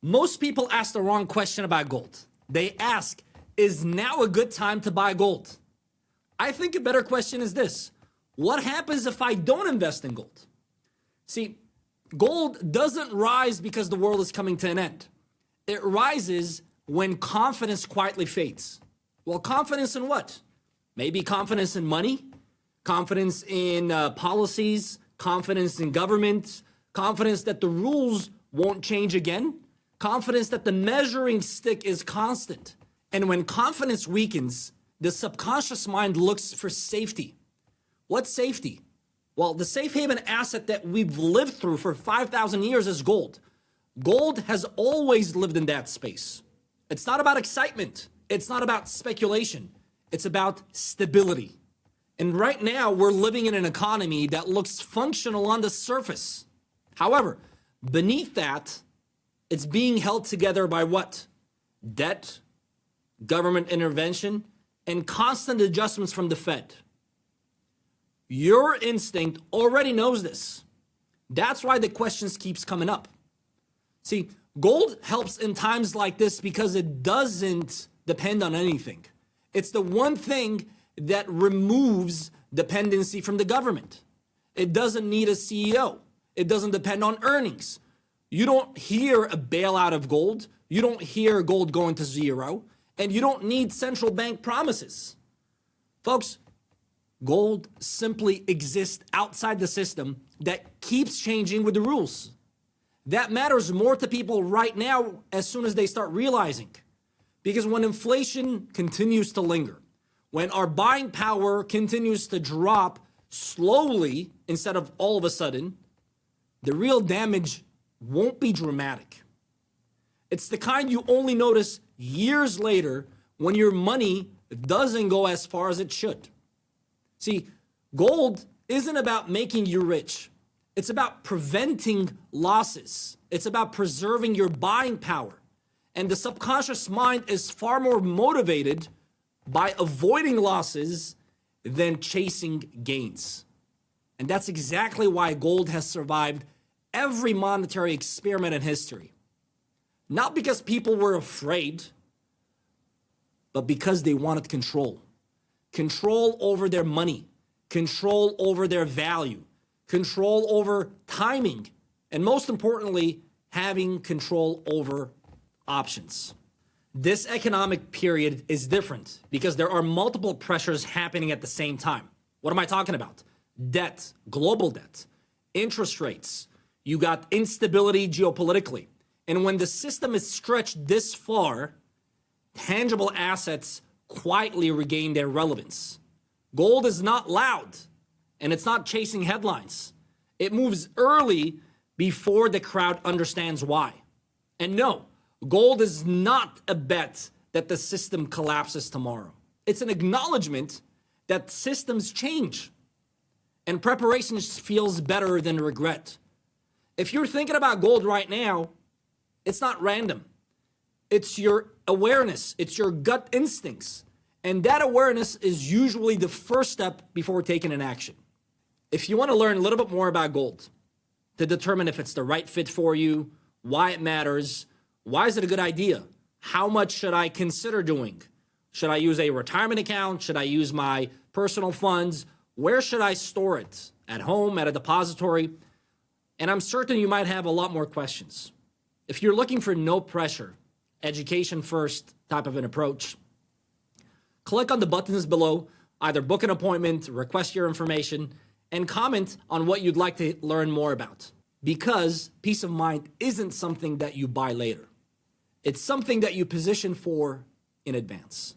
Most people ask the wrong question about gold. They ask, is now a good time to buy gold? I think a better question is this: what happens if I don't invest in gold? See, gold doesn't rise because the world is coming to an end. It rises when confidence quietly fades. Well, confidence in what? Maybe confidence in money, confidence in policies, confidence in government, confidence that the rules won't change again, confidence that the measuring stick is constant. And when confidence weakens, the subconscious mind looks for safety. What's safety? Well, the safe haven asset that we've lived through for 5,000 years is gold. Gold has always lived in that space. It's not about excitement. It's not about speculation. It's about stability. And right now, we're living in an economy that looks functional on the surface. However, beneath that, it's being held together by what? Debt, government intervention, and constant adjustments from the Fed. Your instinct already knows this. That's why the questions keeps coming up. See, gold helps in times like this because it doesn't depend on anything. It's the one thing that removes dependency from the government. It doesn't need a CEO. It doesn't depend on earnings. You don't hear a bailout of gold. You don't hear gold going to zero. And you don't need central bank promises. Folks, gold simply exists outside the system that keeps changing with the rules. That matters more to people right now as soon as they start realizing. Because when inflation continues to linger, when our buying power continues to drop slowly instead of all of a sudden, the real damage won't be dramatic. It's the kind you only notice years later when your money doesn't go as far as it should. See, gold isn't about making you rich. It's about preventing losses. It's about preserving your buying power. And the subconscious mind is far more motivated by avoiding losses than chasing gains. And that's exactly why gold has survived every monetary experiment in history. Not because people were afraid, but because they wanted control. Control over their money, control over their value, control over timing, and most importantly, having control over options. This economic period is different because there are multiple pressures happening at the same time. What am I talking about? Debt, global debt, interest rates. You got instability geopolitically. And when the system is stretched this far, tangible assets quietly regain their relevance. Gold is not loud, and it's not chasing headlines. It moves early before the crowd understands why. And no, gold is not a bet that the system collapses tomorrow. It's an acknowledgement that systems change, and preparation feels better than regret. If you're thinking about gold right now, it's not random. It's your awareness. It's your gut instincts. And that awareness is usually the first step before taking an action. If you want to learn a little bit more about gold, to determine if it's the right fit for you, why it matters, why is it a good idea, how much should I consider doing? Should I use a retirement account? Should I use my personal funds? Where should I store it? At home, at a depository? And I'm certain you might have a lot more questions. If you're looking for no pressure, education first type of an approach, click on the buttons below, either book an appointment, request your information, and comment on what you'd like to learn more about. Because peace of mind isn't something that you buy later. It's something that you position for in advance.